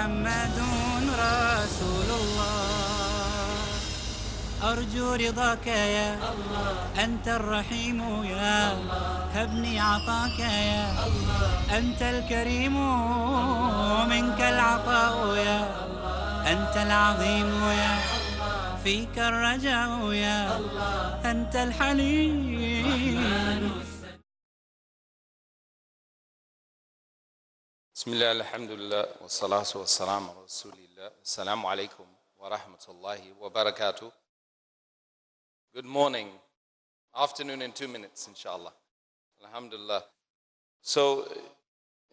محمد رسول الله. أرجو رضاك يا الله، أنت الرحيم يا الله، هبني عطاك يا الله، أنت الكريم منك العطاء يا الله، أنت العظيم يا الله، فيك الرجاء يا الله، أنت الحليم. بسم الله الحمد لله والصلاة والسلام على رسول الله. Assalamu alaikum wa rahmatullahi wa barakatuh. Good morning, afternoon in 2 minutes, inshallah. Alhamdulillah. So,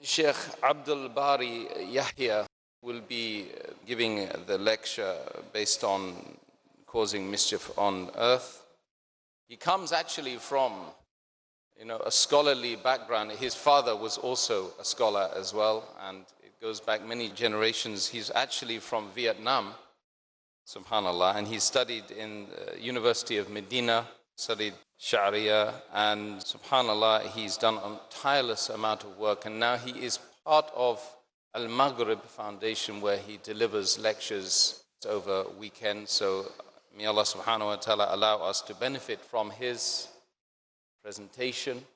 Sheikh Abdul Bary Yahya will be giving the lecture based on causing mischief on earth. He comes actually from a scholarly background. His father was also a scholar as well, and it goes back many generations. He's actually from Vietnam, subhanallah, and he studied in the University of Medina, studied Sharia, and subhanallah, he's done a tireless amount of work, and now he is part of Al-Maghrib Foundation, where he delivers lectures over weekends. So may Allah subhanahu wa ta'ala allow us to benefit from his presentation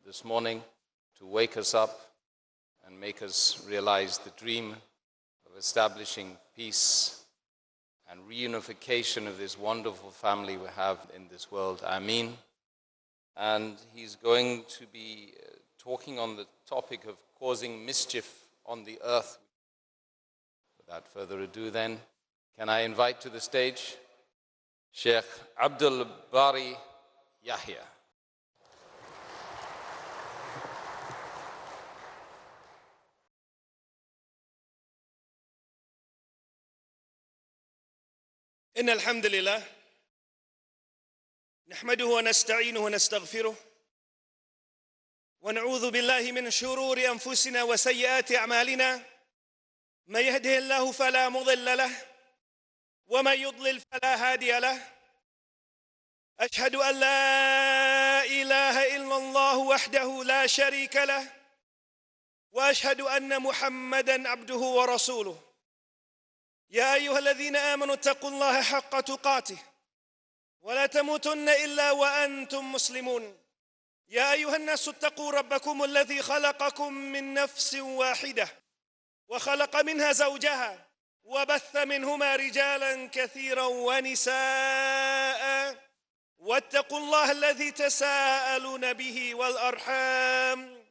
this morning, to wake us up and make us realize the dream of establishing peace and reunification of this wonderful family we have in this world. Ameen. And he's going to be talking on the topic of causing mischief on the earth. Without further ado then, can I invite to the stage Sheikh Abdul Bary Yahya. إن الحمد لله نحمده ونستعينه ونستغفره ونعوذ بالله من شرور أنفسنا وسيئات أعمالنا. من يهده الله فلا مضل له ومن يضلل فلا هادي له. أشهد أن لا إله إلا الله وحده لا شريك له وأشهد أن محمدًا عبده ورسوله. يا أيها الذين آمنوا اتقوا الله حق تقاته ولا تموتن إلا وأنتم مسلمون. يا أيها الناس اتقوا ربكم الذي خلقكم من نفس واحدة وخلق منها زوجها وبث منهما رجالا كثيرا ونساء واتقوا الله الذي تساءلون به والأرحام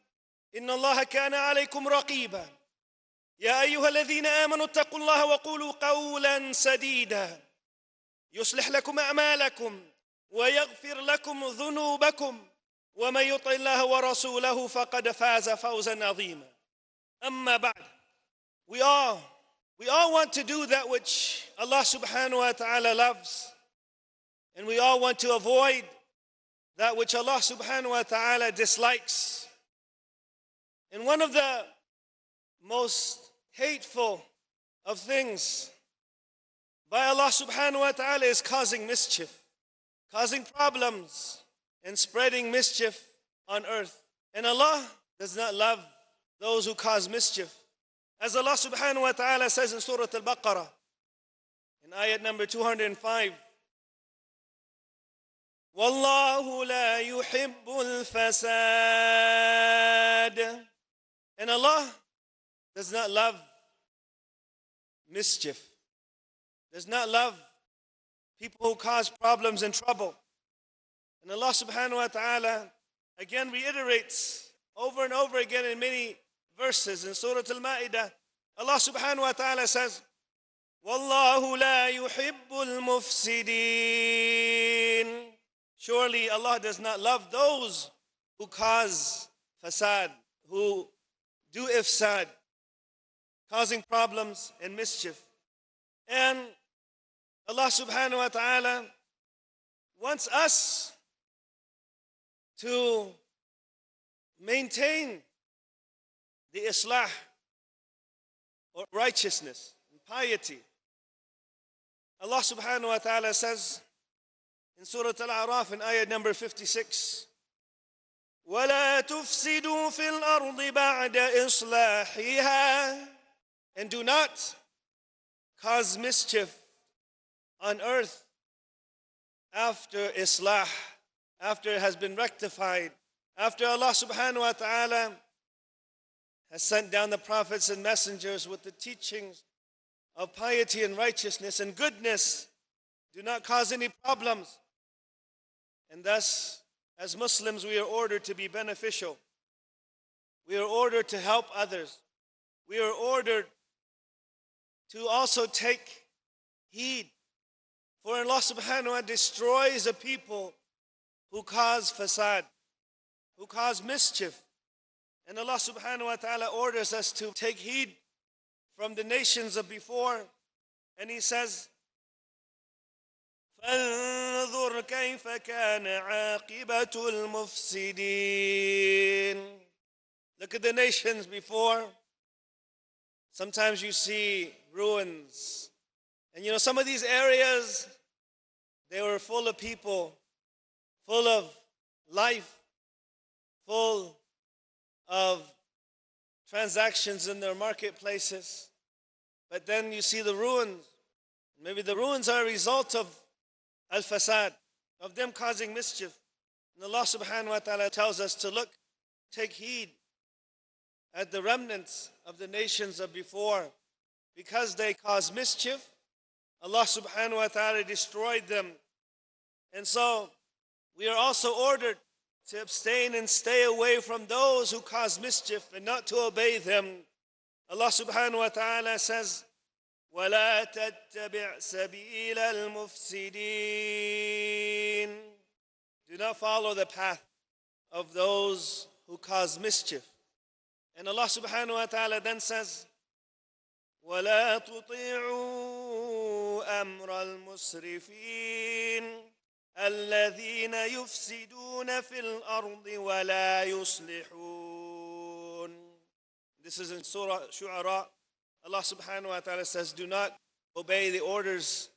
إن الله كان عليكم رقيبا. يا أيها الذين آمنوا اتقوا الله وقولوا قولا سديدا يصلح لكم أعمالكم ويغفر لكم ذنوبكم ومن يطع الله ورسوله فقد فاز فوزا عظيما. أما بعد, we all want to do that which Allah subhanahu wa ta'ala loves, and we all want to avoid that which Allah subhanahu wa ta'ala dislikes. And one of the most hateful of things by Allah subhanahu wa ta'ala is causing mischief, causing problems, and spreading mischief on earth. And Allah does not love those who cause mischief. As Allah subhanahu wa ta'ala says in Surah Al-Baqarah, in ayat number 205, وَاللَّهُ لَا يُحِبُّ الْفَسَادَ. And Allah does not love mischief, does not love people who cause problems and trouble. And Allah subhanahu wa ta'ala again reiterates over and over again in many verses in Surah Al-Ma'idah. Allah subhanahu wa ta'ala says, وَاللَّهُ لَا يُحِبُّ الْمُفْسِدِينَ. Surely Allah does not love those who cause fasad, who do ifsad, causing problems and mischief. And Allah subhanahu wa ta'ala wants us to maintain the islah, or righteousness and piety. Allah subhanahu wa ta'ala says in Surah Al-A'raf in ayah number 56, وَلَا تُفْسِدُوا فِي الْأَرْضِ بَعْدَ إِصْلَاحِهَا. And do not cause mischief on earth after Islah, after it has been rectified, after Allah subhanahu wa ta'ala has sent down the prophets and messengers with the teachings of piety and righteousness and goodness. Do not cause any problems. And thus, as Muslims, we are ordered to be beneficial. We are ordered to help others. We are ordered to also take heed. For Allah subhanahu wa ta'ala destroys a people who cause fasad, who cause mischief. And Allah subhanahu wa ta'ala orders us to take heed from the nations of before. And He says, فَانظُرْ كَيْفَ كَانَ عَاقِبَةُ الْمُفْسِدِينَ. Look at the nations before. Sometimes you see ruins. And some of these areas, they were full of people, full of life, full of transactions in their marketplaces. But then you see the ruins. Maybe the ruins are a result of al-fasad, of them causing mischief. And Allah subhanahu wa ta'ala tells us to look, take heed at the remnants of the nations of before. Because they caused mischief, Allah subhanahu wa ta'ala destroyed them. And so we are also ordered to abstain and stay away from those who cause mischief and not to obey them. Allah subhanahu wa ta'ala says, وَلَا تَتَّبِعْ سَبِيلَ الْمُفْسِدِينَ. Do not follow the path of those who cause mischief. And Allah subhanahu wa ta'ala then says, وَلَا تُطِيعُوا أَمْرَ الْمُسْرِفِينَ الَّذِينَ يُفْسِدُونَ فِي الْأَرْضِ وَلَا يُصْلِحُونَ. This is in Surah Shu'ara. Allah subhanahu wa ta'ala says, do not obey the orders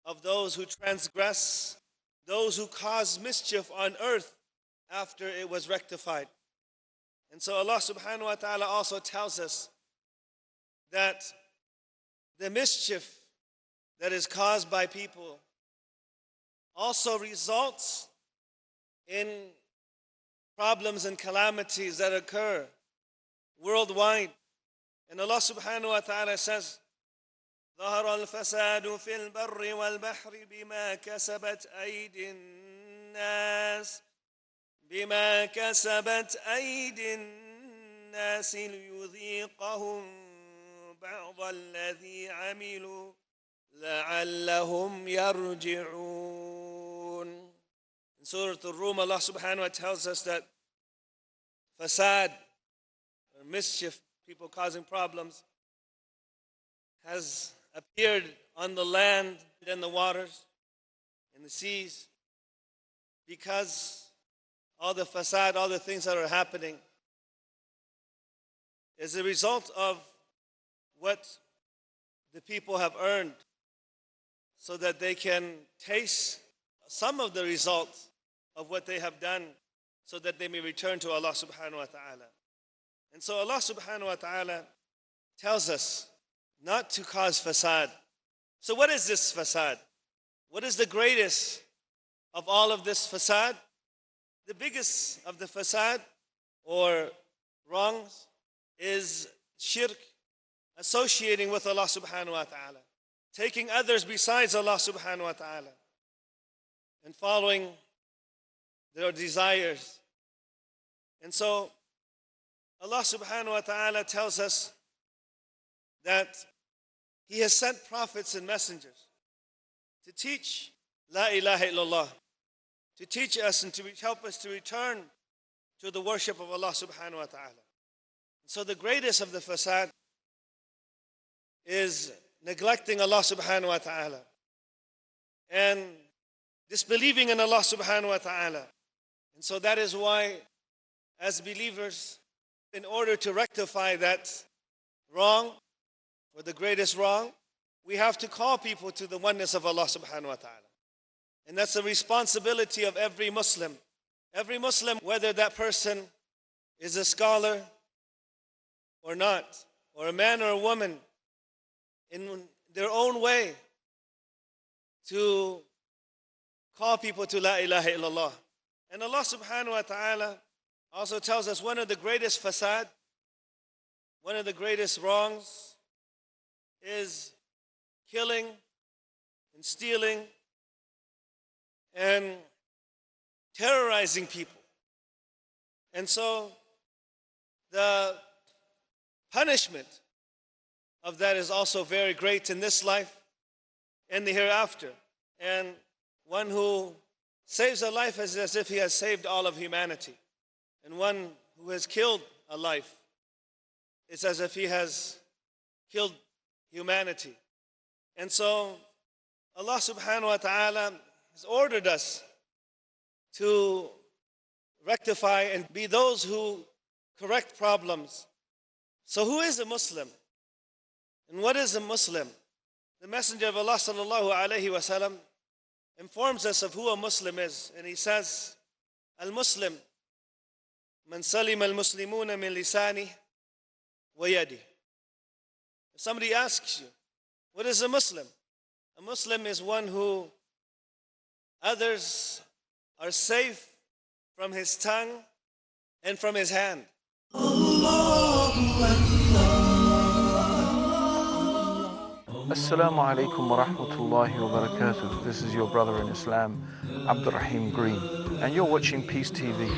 of those who transgress, those who cause mischief on earth after it was rectified. And so Allah subhanahu wa ta'ala also tells us that the mischief that is caused by people also results in problems and calamities that occur worldwide. And Allah subhanahu wa ta'ala says, ظهر الفساد في البر والبحر بما كسبت أيدي الناس ليذيقهم بعض الذي عملوا لعلهم يرجعون. In Surah Al-Rum, Allah subhanahu wa ta'ala tells us that fasad, or mischief, people causing problems, has appeared on the land and the waters, in the seas, because all the fasad, all the things that are happening is a result of what the people have earned, so that they can taste some of the results of what they have done, so that they may return to Allah subhanahu wa ta'ala. And so Allah subhanahu wa ta'ala tells us not to cause fasad. So what is this fasad? What is the greatest of all of this fasad? The biggest of the fasad or wrongs is shirk, associating with Allah subhanahu wa ta'ala, taking others besides Allah subhanahu wa ta'ala, and following their desires. And so Allah subhanahu wa ta'ala tells us that He has sent prophets and messengers to teach La ilaha illallah, to teach us and to help us to return to the worship of Allah subhanahu wa ta'ala. So the greatest of the fasad is neglecting Allah subhanahu wa ta'ala and disbelieving in Allah subhanahu wa ta'ala. And so that is why, as believers, in order to rectify that wrong, or the greatest wrong, we have to call people to the oneness of Allah subhanahu wa ta'ala. And that's the responsibility of every Muslim. Every Muslim, whether that person is a scholar or not, or a man or a woman in their own way to call people to La ilaha illallah. And Allah subhanahu wa ta'ala also tells us one of the greatest fasad, one of the greatest wrongs is killing and stealing and terrorizing people. And so the punishment of that is also very great in this life and the hereafter. And one who saves a life is as if he has saved all of humanity. And one who has killed a life, it's as if he has killed humanity. And so Allah subhanahu wa ta'ala has ordered us to rectify and be those who correct problems. So who is a Muslim? And what is a Muslim? The Messenger of Allah sallallahu alayhi wa sallam informs us of who a Muslim is. And he says, Al-Muslim, man salim al-Muslimuna min lisani wa yadi. If somebody asks you, what is a Muslim? A Muslim is one who others are safe from his tongue and from his hand. Assalamu alaikum wa rahmatullahi wa barakatuh. This is your brother in Islam, Abdul Green, and you're watching Peace TV.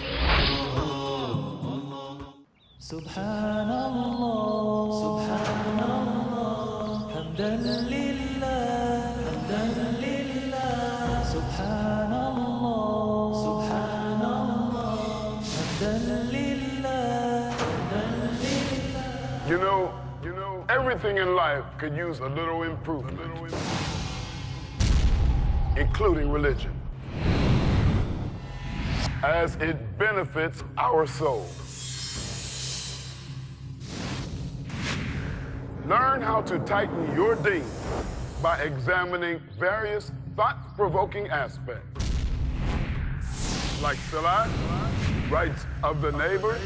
Subhanallah, Subhanallah, hamdan lillah, Subhanallah, Subhanallah, hamdan lillah, You know, everything in life could use a little improvement, including religion, as it benefits our soul. Learn how to tighten your deen by examining various thought-provoking aspects, like salat, rights of the neighbor,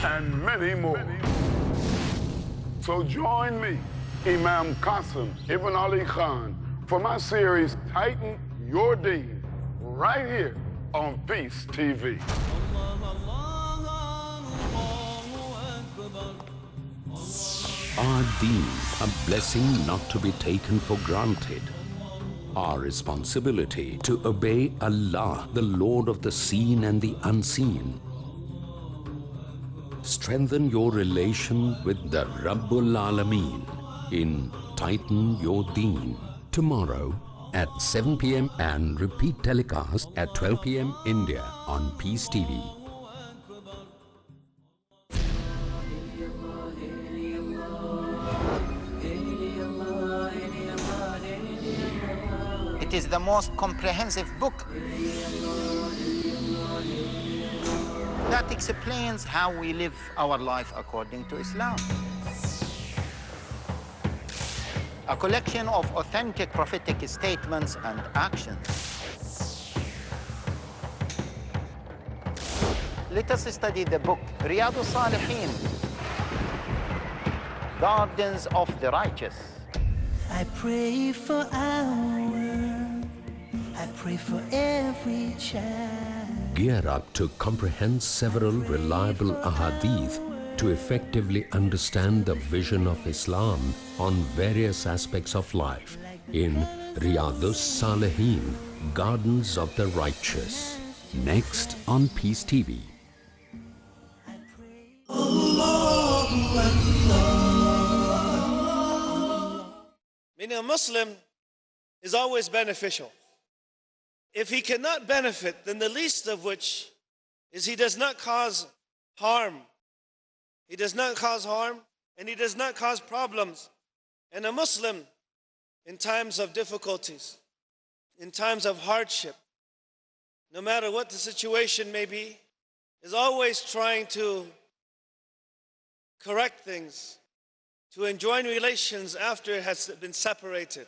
and many more. So join me, Imam Qasim Ibn Ali Khan, for my series, Tighten Your Deen, right here on Peace TV. Our deen, a blessing not to be taken for granted. Our responsibility to obey Allah, the Lord of the seen and the unseen. Strengthen your relation with the Rabbul Alameen in Tighten Your Deen. Tomorrow at 7 p.m. and repeat telecast at 12 p.m. India on Peace TV. It is the most comprehensive book that explains how we live our life according to Islam. A collection of authentic prophetic statements and actions. Let us study the book Riyadus Salihin, Gardens of the Righteous. I pray for hours, I pray for every child. Gear up to comprehend several reliable ahadith to effectively understand the vision of Islam on various aspects of life in Riyadus Salihin, Gardens of the Righteous. Next on Peace TV. Meaning a Muslim is always beneficial. If he cannot benefit, then the least of which is he does not cause harm. He does not cause harm and he does not cause problems. And a Muslim, in times of difficulties, in times of hardship, no matter what the situation may be, is always trying to correct things, to enjoin relations after it has been separated.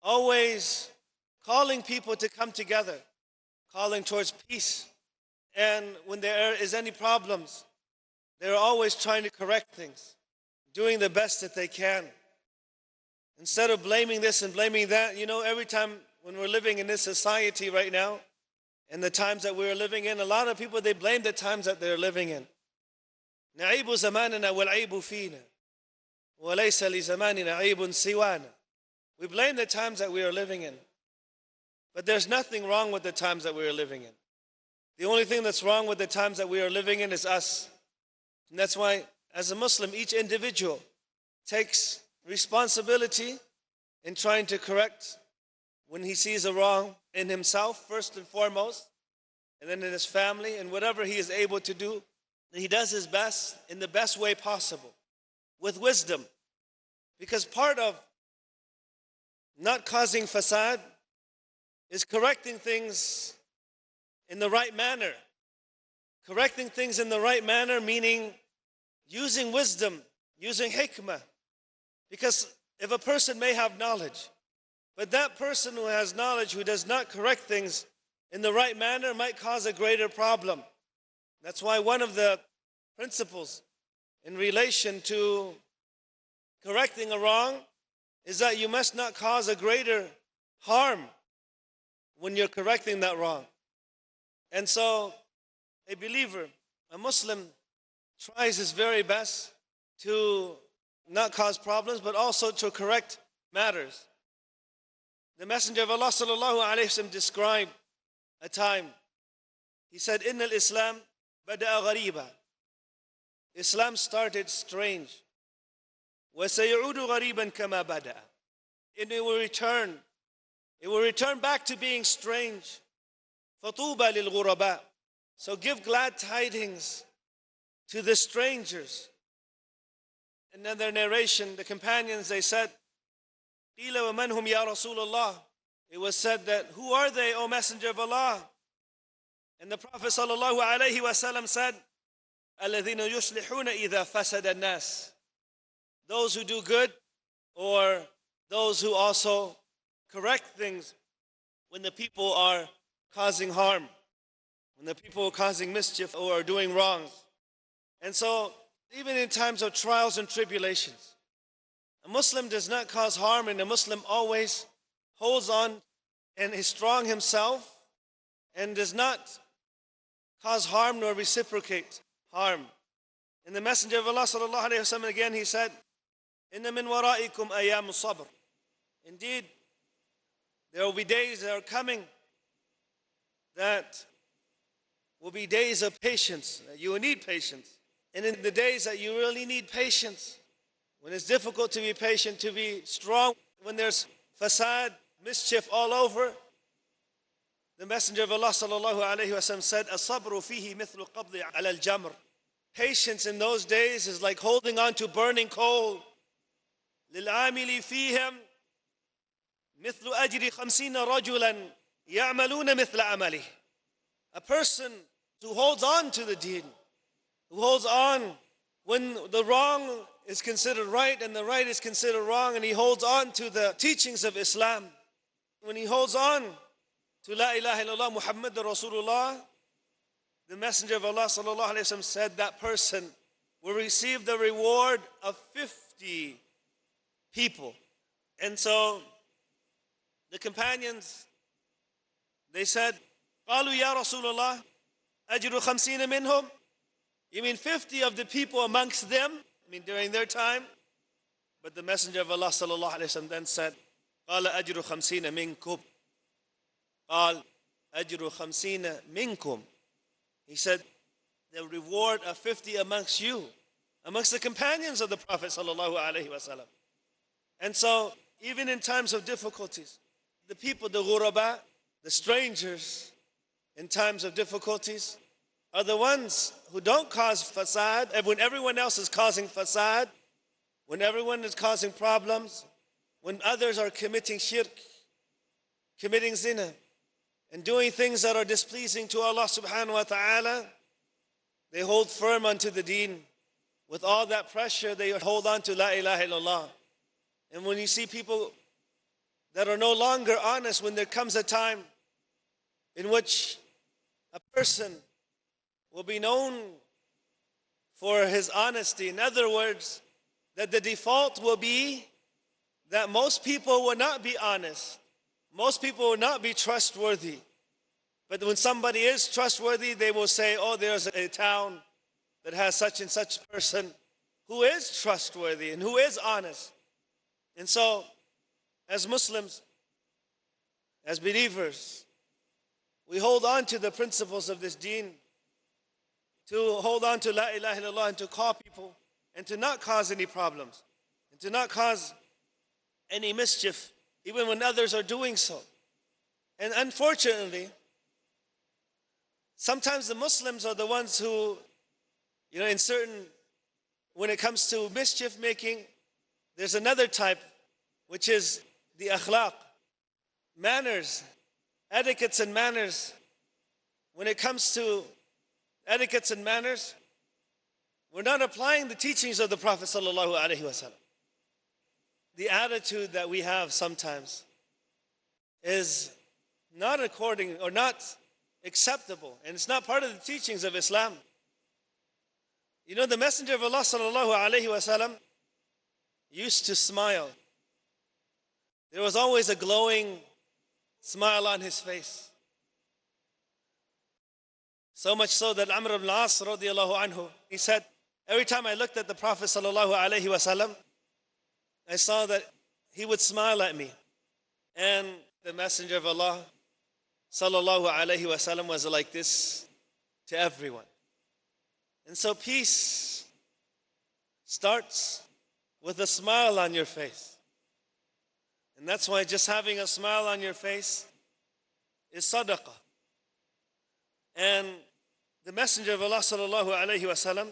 Always calling people to come together, calling towards peace. And when there is any problems, they're always trying to correct things, doing the best that they can. Instead of blaming this and blaming that, every time when we're living in this society right now, and the times that we're living in, a lot of people, they blame the times that they're living in. نعيب زماننا والعيب فينا وليس لزماننا عيب سوانا. We blame the times that we are living in. But there's nothing wrong with the times that we are living in. The only thing that's wrong with the times that we are living in is us. And that's why, as a Muslim, each individual takes responsibility in trying to correct when he sees a wrong in himself, first and foremost, and then in his family, and whatever he is able to do, he does his best in the best way possible, with wisdom. Because part of not causing fasad is correcting things in the right manner. Correcting things in the right manner, meaning using wisdom, using hikmah. Because if a person may have knowledge, but that person who has knowledge, who does not correct things in the right manner, might cause a greater problem. That's why one of the principles in relation to correcting a wrong is that you must not cause a greater harm when you're correcting that wrong. And so a believer, a Muslim, tries his very best to not cause problems, but also to correct matters. The Messenger of Allah sallallahu alayhi wa sallam described a time. He said, "Inna al-Islam bada'a ghariba." Islam started strange. وَسَيَعُودُ غَرِيبًا كَمَا بَدَأَ. And it will return. It will return back to being strange. فَطُوبَى لِلْغُرَبَاء. So give glad tidings to the strangers. Another narration, the companions, they said, قِيلَ وَمَنْ هُمْ يَا رَسُولَ اللَّهِ. It was said that, who are they, O Messenger of Allah? And the Prophet sallallahu alayhi wa sallam said, الَّذِينَ يُصْلِحُونَ إِذَا فَسَدَ النَّاسِ. Those who do good, or those who also correct things when the people are causing harm, when the people are causing mischief or are doing wrongs. And so, even in times of trials and tribulations, a Muslim does not cause harm, and a Muslim always holds on and is strong himself and does not cause harm nor reciprocate harm. And the Messenger of Allah sallallahu alayhi wa sallam, again, he said, إِنَّ مِنْ وَرَائِكُمْ أَيَّامُ الصَّبْرِ. Indeed, there will be days that are coming that will be days of patience. You will need patience. And in the days that you really need patience, when it's difficult to be patient, to be strong, when there's fasad, mischief all over, the Messenger of Allah sallallahu alayhi wa sallam said, الصبر فيه مثل قبض على الجمر. Patience in those days is like holding on to burning coal. للعامل فيهم مثل أجر 50 رجلا يعملون مثل عمله. A person who holds on to the deen, who holds on when the wrong is considered right and the right is considered wrong, and he holds on to the teachings of Islam. When he holds on to La ilaha illallah Muhammadur Rasulullah, the Messenger of Allah sallallahu alayhi wa sallam said that person will receive the reward of 50 people. And so the companions, they said, قالوا يا رسول الله أجر 50 منهم. You mean 50 of the people amongst them? I mean during their time? But the Messenger of Allah sallallahu alayhi wa sallam then said, قال أجر 50 منكم. قال أجر 50 منكم. He said, the reward of 50 amongst you, amongst the companions of the Prophet sallallahu alaihi wasallam. And so, even in times of difficulties, the people, the ghuraba, the strangers, in times of difficulties, are the ones who don't cause fasad. And when everyone else is causing fasad, when everyone is causing problems, when others are committing shirk, committing zina, and doing things that are displeasing to Allah subhanahu wa ta'ala, they hold firm onto the deen. With all that pressure, they hold on to La ilaha illallah. And when you see people that are no longer honest, when there comes a time in which a person will be known for his honesty, in other words, that the default will be that most people will not be honest. Most people will not be trustworthy. But when somebody is trustworthy, they will say, oh, there's a town that has such and such person who is trustworthy and who is honest. And so, as Muslims, as believers, we hold on to the principles of this deen, to hold on to La ilaha illallah and to call people and to not cause any problems and to not cause any mischief even when others are doing so. And unfortunately, sometimes the Muslims are the ones who, when it comes to mischief making, there's another type, which is the akhlaq, manners, etiquettes and manners. When it comes to etiquettes and manners, we're not applying the teachings of the Prophet sallallahu alaihi wasallam. The attitude that we have sometimes is not according or not acceptable, and it's not part of the teachings of Islam. You know, the Messenger of Allah sallallahu alaihi wasallam used to smile. There was always a glowing smile on his face. So much so that Amr ibn al-As radiallahu anhu, he said, every time I looked at the Prophet sallallahu alaihi wasallam, I saw that he would smile at me. And the Messenger of Allah sallallahu alaihi wasallam was like this to everyone. And so peace starts with a smile on your face. And that's why just having a smile on your face is sadaqah. And the Messenger of Allah sallallahu alaihi wasallam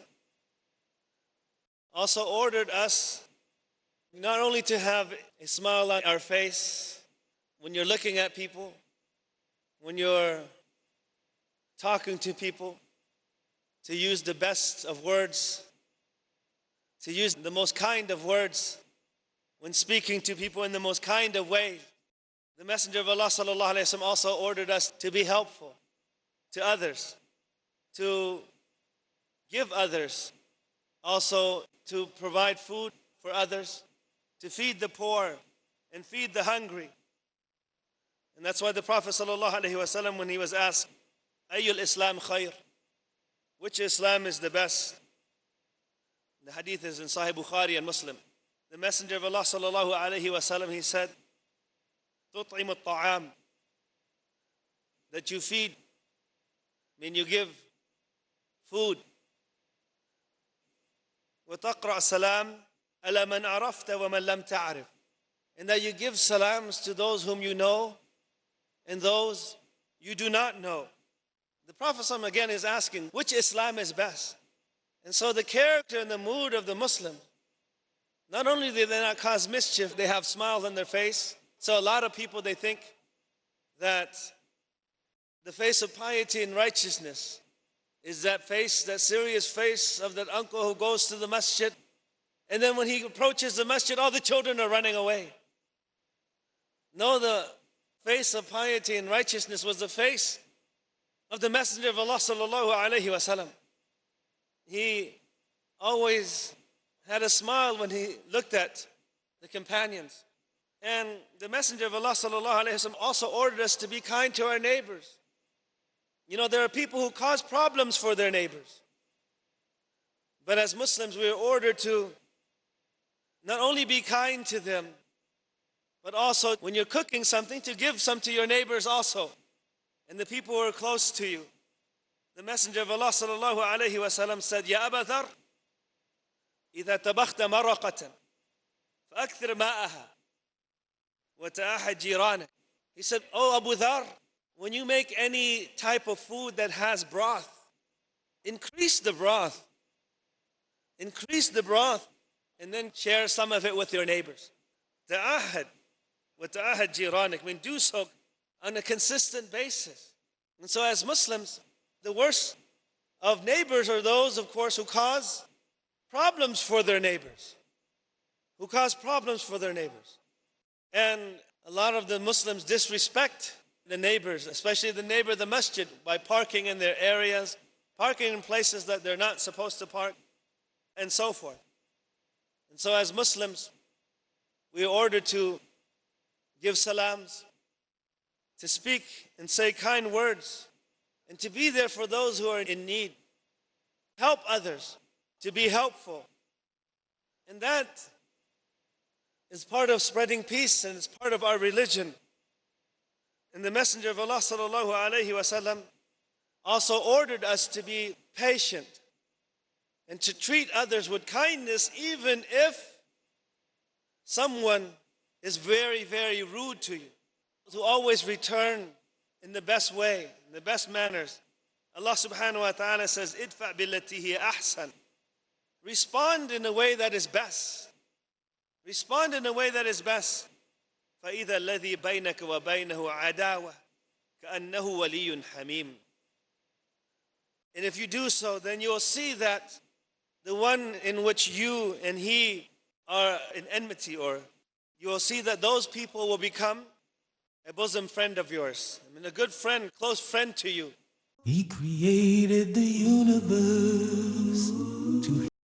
also ordered us not only to have a smile on our face when you're looking at people, when you're talking to people, to use the best of words, to use the most kind of words when speaking to people in the most kind of way. The Messenger of Allah sallallahu alaihi wasallam also ordered us to be helpful to others, to give others, also to provide food for others, to feed the poor and feed the hungry. And that's why the Prophet sallallahu alaihi wasallam, when he was asked, Ayyul Islam khair, which Islam is the best? The hadith is in Sahih Bukhari and Muslim. The Messenger of Allah sallallahu alaihi wasallam, he said, Tut'im al-ta'am, that you feed, you give food. وَتَقْرَأ salam ala man arafta wa man lam ta'arif. And that you give salams to those whom you know and those you do not know. The Prophet ﷺ again is asking, which Islam is best? And so the character and the mood of the Muslim, not only do they not cause mischief, they have smiles on their face. So a lot of people, they think that the face of piety and righteousness is that face, that serious face of that uncle who goes to the masjid, and then when he approaches the masjid, all the children are running away. No, the face of piety and righteousness was the face of the Messenger of Allah sallallahu alaihi wasallam. He always had a smile when he looked at the companions. And the Messenger of Allah sallallahu alaihi wasallam also ordered us to be kind to our neighbors. You know, there are people who cause problems for their neighbors. But as Muslims, we are ordered to not only be kind to them, but also when you're cooking something, to give some to your neighbors also, and the people who are close to you. The Messenger of Allah sallallahu alaihi wasallam said, Ya Abu Dhar, إذا طبخت مرقة فأكثر ماءها وتأحد جيرانك. He said, Oh Abu Dhar, when you make any type of food that has broth, increase the broth. Increase the broth, and then share some of it with your neighbors. Ta'ahad wa ta'ahad jiranik. Do so on a consistent basis. And so as Muslims, the worst of neighbors are those, of course, who cause problems for their neighbors. Who cause problems for their neighbors. And a lot of the Muslims disrespect the neighbors, especially the neighbor of the masjid, by parking in their areas, parking in places that they're not supposed to park, and so forth. And so as Muslims, we are ordered to give salams, to speak and say kind words, and to be there for those who are in need. Help others, to be helpful. And that is part of spreading peace, and it's part of our religion. And the Messenger of Allah sallallahu alaihi wasallam also ordered us to be patient and to treat others with kindness, even if someone is very, very rude to you. To always return in the best way, in the best manners. Allah subhanahu wa ta'ala says, idfa billati hiya ahsan. Respond in a way that is best. Respond in a way that is best. فَإِذَا الَّذِي بَيْنَكَ وَبَيْنَهُ عَدَاوَةٌ كَأَنَّهُ وَلِيٌّ حَمِيمٌ. And if you do so, then you will see that the one in which you and he are in enmity, or you will see that those people will become a bosom friend of yours. I mean, a good friend, close friend to you. He created the